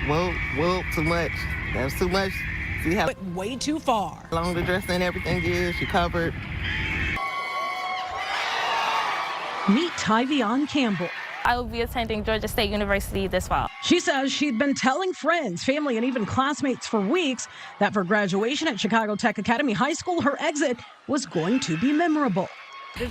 Whoa, too much. That was too much. See how way too far. long the dress and everything is? You covered. Meet Tyvion Campbell. I will be attending Georgia State University this fall. She says she'd been telling friends, family, and even classmates for weeks that for graduation at Chicago Tech Academy High School, her exit was going to be memorable.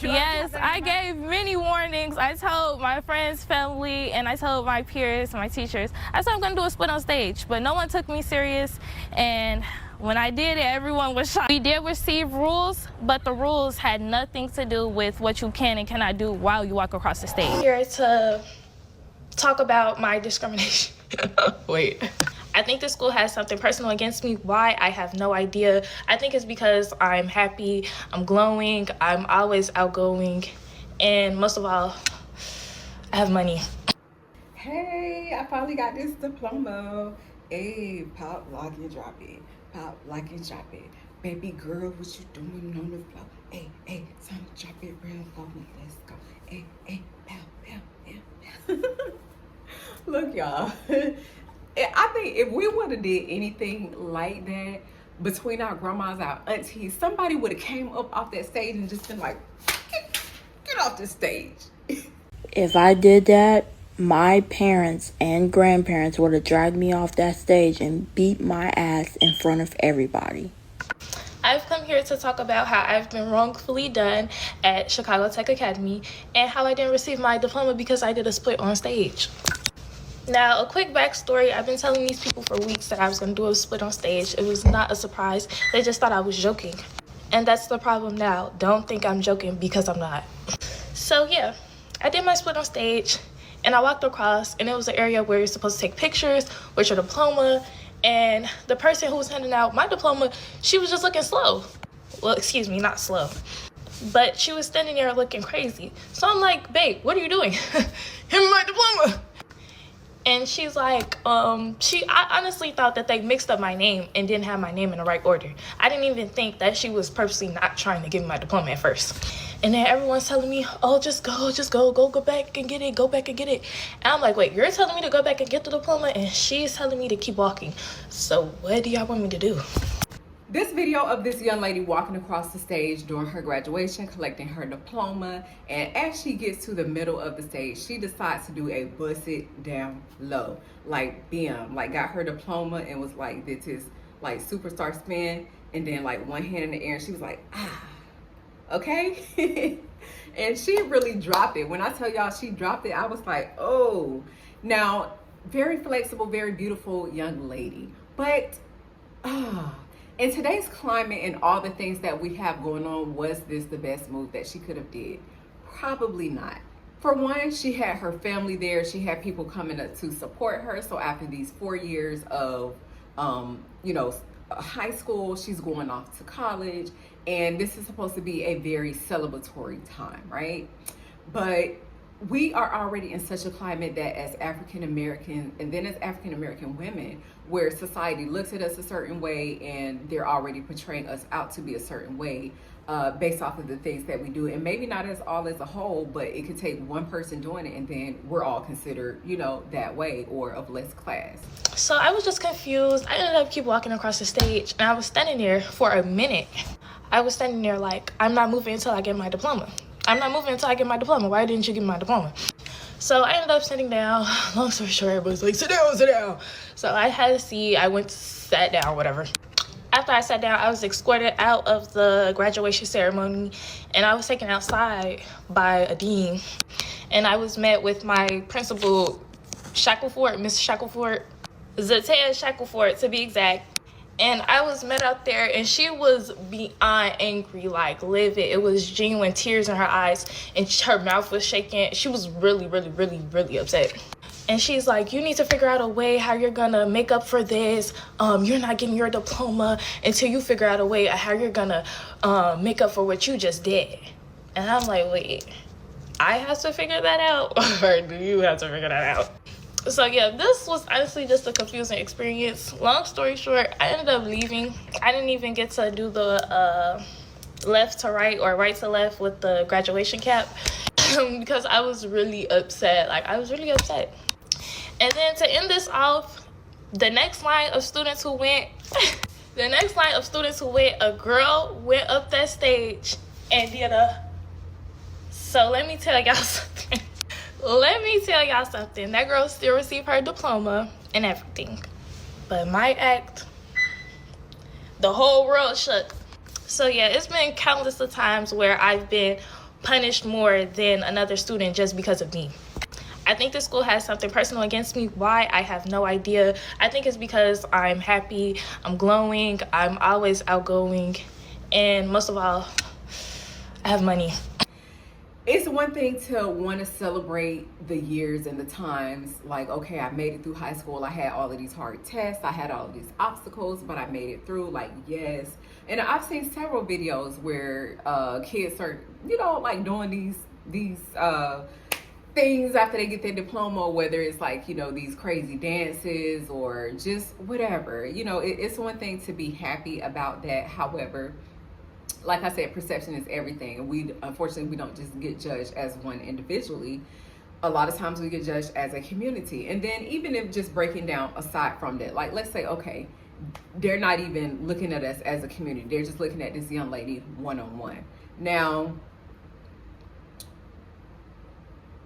Yes, I gave many warnings. I told my friends, family, and I told my peers, my teachers, I said I'm going to do a split on stage, but no one took me serious, and when I did it, everyone was shocked. We did receive rules, but the rules had nothing to do with what you can and cannot do while you walk across the stage. Here to talk about my discrimination. Wait. I think the school has something personal against me. Why? I have no idea. I think it's because I'm happy, I'm glowing, I'm always outgoing, and most of all, I have money. Hey, I finally got this diploma. Hey, pop, lock, and drop it. Pop, lock, and drop it. Baby girl, what you doing on the floor? Hey, son, drop it real low. Let's go. Hey, pow. Look, y'all. I think if we would have did anything like that between our grandmas, our aunties, somebody would have came up off that stage and just been like, get off the stage. If I did that, my parents and grandparents would have dragged me off that stage and beat my ass in front of everybody. I've come here to talk about how I've been wrongfully done at Chicago Tech Academy and how I didn't receive my diploma because I did a split on stage. Now, a quick backstory. I've been telling these people for weeks that I was going to do a split on stage. It was not a surprise. They just thought I was joking. And that's the problem now. Don't think I'm joking because I'm not. So yeah, I did my split on stage and I walked across and it was an area where you're supposed to take pictures with your diploma. And the person who was handing out my diploma, she was just looking slow. Well, excuse me, not slow. But she was standing there looking crazy. So I'm like, babe, what are you doing? Hand me my diploma. And she's like, I honestly thought that they mixed up my name and didn't have my name in the right order. I didn't even think that she was purposely not trying to give me my diploma at first. And then everyone's telling me, oh, just go back and get it, go back and get it. And I'm like, wait, you're telling me to go back and get the diploma? And she's telling me to keep walking. So what do y'all want me to do? This video of this young lady walking across the stage during her graduation, collecting her diploma, and as she gets to the middle of the stage, she decides to do a bust it down low, like bam, like got her diploma and was like, did this like superstar spin, and then like one hand in the air, and she was like, okay. And she really dropped it. When I tell y'all she dropped it, I was like, oh. Now, very flexible, very beautiful young lady, but in today's climate and all the things that we have going on, was this the best move that she could have did? Probably not. For one, she had her family there. She had people coming up to support her. So after these 4 years of, high school, she's going off to college. And this is supposed to be a very celebratory time, right? But we are already in such a climate that as African American and then as African American women, where society looks at us a certain way and they're already portraying us out to be a certain way based off of the things that we do. And maybe not as all as a whole, but it could take one person doing it and then we're all considered, that way or of less class. So I was just confused. I ended up keep walking across the stage and I was standing there for a minute. I was standing there like, I'm not moving until I get my diploma. I'm not moving until I get my diploma. Why didn't you give me my diploma? So I ended up sitting down. Long story short, everybody's like, sit down. So I had a seat. I went, sat down, whatever. After I sat down, I was escorted out of the graduation ceremony and I was taken outside by a dean. And I was met with my principal, Shackleford, Miss Shackleford, Zatea Shackleford to be exact. And I was met out there and she was beyond angry, like livid. It was genuine tears in her eyes and her mouth was shaking. She was really, really, really, really upset. And she's like, you need to figure out a way how you're gonna make up for this. You're not getting your diploma until you figure out a way how you're gonna make up for what you just did. And I'm like, wait, I have to figure that out or do you have to figure that out? So yeah, this was honestly just a confusing experience. Long story short, I ended up leaving. I didn't even get to do the left to right or right to left with the graduation cap because I was really upset. And then to end this off, The next line of students who went, a girl went up that stage and did a. So let me tell y'all something. That girl still received her diploma and everything. But my act, the whole world shook. So yeah, it's been countless of times where I've been punished more than another student just because of me. I think the school has something personal against me. Why? I have no idea. I think it's because I'm happy, I'm glowing, I'm always outgoing, and most of all, I have money. It's one thing to want to celebrate the years and the times, like, okay, I made it through high school, I had all of these hard tests, I had all of these obstacles, but I made it through, like, yes. And I've seen several videos where kids are, like doing these things after they get their diploma, whether it's like, these crazy dances or just whatever. It's one thing to be happy about that. However, like I said, perception is everything. And unfortunately, we don't just get judged as one individually. A lot of times we get judged as a community. And then even if just breaking down aside from that, like let's say, okay, they're not even looking at us as a community. They're just looking at this young lady one-on-one. Now,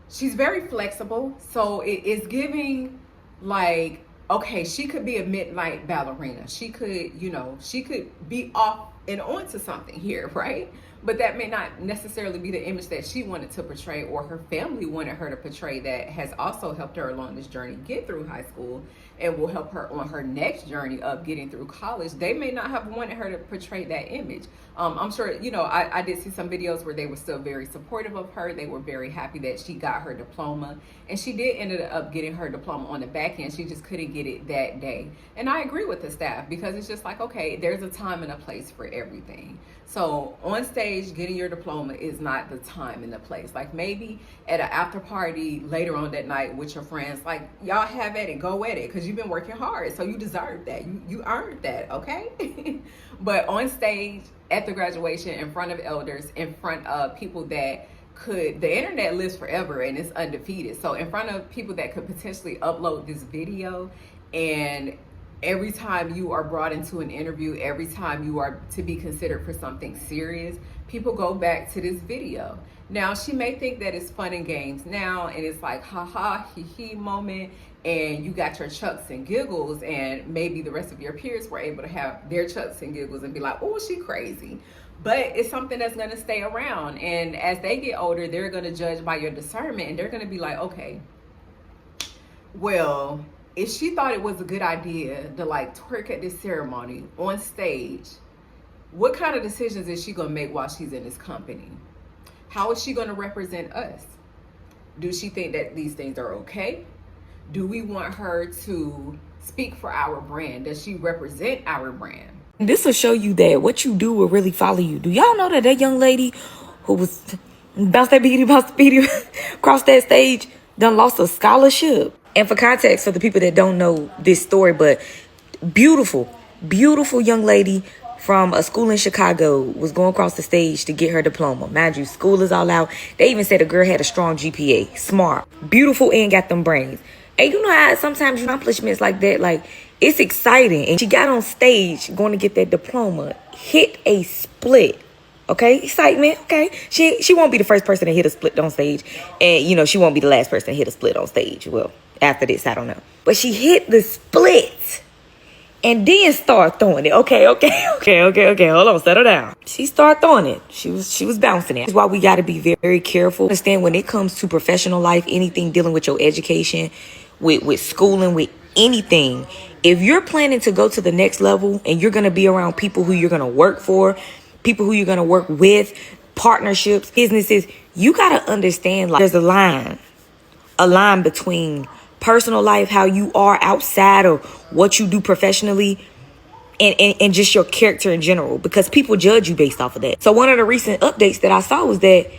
she's very flexible. So it is giving like, okay, she could be a midnight ballerina. She could, she could be off and on to something here, right? But that may not necessarily be the image that she wanted to portray or her family wanted her to portray, that has also helped her along this journey get through high school and will help her on her next journey of getting through college. They may not have wanted her to portray that image. I'm sure, I did see some videos where they were still very supportive of her. They were very happy that she got her diploma, and she did end up getting her diploma on the back end. She just couldn't get it that day. And I agree with the staff, because it's just like, okay, there's a time and a place for everything. So on stage, getting your diploma is not the time and the place. Like maybe at an after party later on that night with your friends, like y'all have at it, go at it, because you've been working hard. So you deserve that. You earned that, okay? But on stage, at the graduation, in front of elders, in front of people that the internet lives forever and it's undefeated. So in front of people that could potentially upload this video, and every time you are brought into an interview, every time you are to be considered for something serious, people go back to this video. Now, she may think that it's fun and games now, and it's like, haha, hee moment, and you got your chucks and giggles, and maybe the rest of your peers were able to have their chucks and giggles and be like, oh, she crazy. But it's something that's going to stay around, and as they get older, they're going to judge by your discernment, and they're going to be like, okay, well, if she thought it was a good idea to like twerk at this ceremony on stage, what kind of decisions is she going to make while she's in this company? How is she going to represent us? Does she think that these things are okay? Do we want her to speak for our brand? Does she represent our brand? This will show you that what you do will really follow you. Do y'all know that young lady who was bounce that beady across that stage done lost a scholarship? And for context, for the people that don't know this story, but beautiful young lady from a school in Chicago was going across the stage to get her diploma. Mind you, school is all out. They even said the girl had a strong GPA, smart, beautiful, and got them brains. And you know how sometimes accomplishments like that, like, it's exciting. And she got on stage going to get that diploma, hit a split. Okay, excitement. Okay, she won't be the first person to hit a split on stage, and she won't be the last person to hit a split on stage. Well, after this, I don't know, but she hit the split and then start throwing it. Okay. Hold on, settle down. She started throwing it. She was bouncing it. That's why we got to be very, very careful. Understand when it comes to professional life, anything dealing with your education, with schooling, with anything. If you're planning to go to the next level and you're gonna be around people who you're gonna work for, people who you're going to work with, partnerships, businesses, you got to understand, like, there's a line between personal life, how you are outside of what you do professionally, and just your character in general, because people judge you based off of that. So one of the recent updates that I saw was that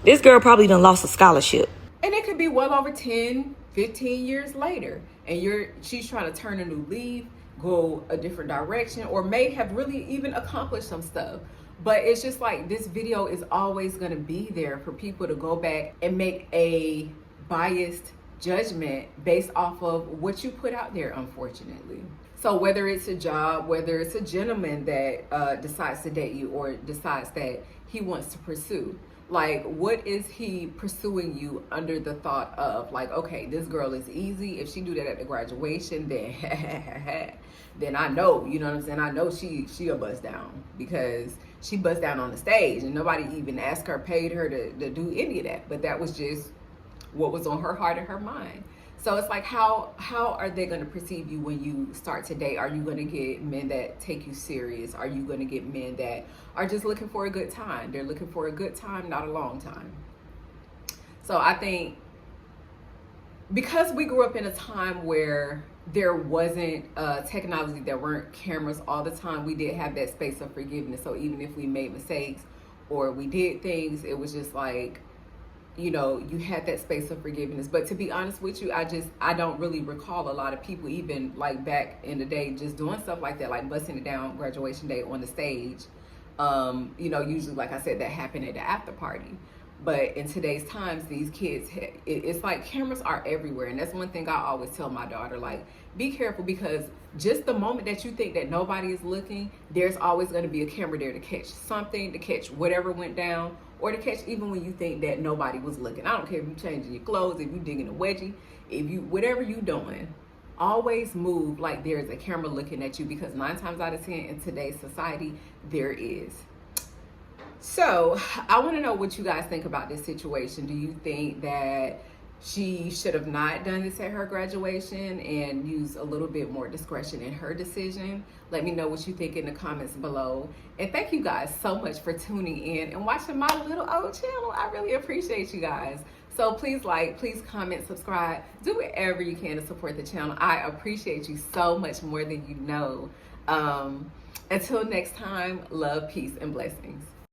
this girl probably done lost a scholarship. And it could be well over 10, 15 years later, and she's trying to turn a new leaf, go a different direction, or may have really even accomplished some stuff. But it's just like, this video is always going to be there for people to go back and make a biased judgment based off of what you put out there, unfortunately. So whether it's a job, whether it's a gentleman that decides to date you or decides that he wants to pursue, like, what is he pursuing you under the thought of, like, okay, this girl is easy. If she do that at the graduation, then then I know, you know what I'm saying? I know she'll bust down, because she bust down on the stage and nobody even asked her, paid her to do any of that. But that was just what was on her heart and her mind. So it's like, how are they going to perceive you when you start to date? Are you going to get men that take you serious? Are you going to get men that are just looking for a good time? They're looking for a good time, not a long time. So I think because we grew up in a time where there wasn't technology, there weren't cameras all the time, we did have that space of forgiveness. So even if we made mistakes or we did things, it was just like, you know, you had that space of forgiveness. But to be honest with you, I don't really recall a lot of people, even like back in the day, just doing stuff like that, like busting it down graduation day on the stage. You know, usually, like I said, that happened at the after party. But in today's times, these kids, it's like cameras are everywhere. And that's one thing I always tell my daughter, like, be careful, because just the moment that you think that nobody is looking, there's always going to be a camera there to catch something, to catch whatever went down, or to catch even when you think that nobody was looking. I don't care if you're changing your clothes, if you're digging a wedgie, if you, whatever you're doing, always move like there's a camera looking at you, because 9 times out of 10 in today's society, there is. So I want to know what you guys think about this situation. Do you think that she should have not done this at her graduation and use a little bit more discretion in her decision? Let me know what you think in the comments below. And thank you guys so much for tuning in and watching my little old channel. I really appreciate you guys. So please like, please comment, subscribe, do whatever you can to support the channel. I appreciate you so much, more than you know. Until next time, love, peace, and blessings.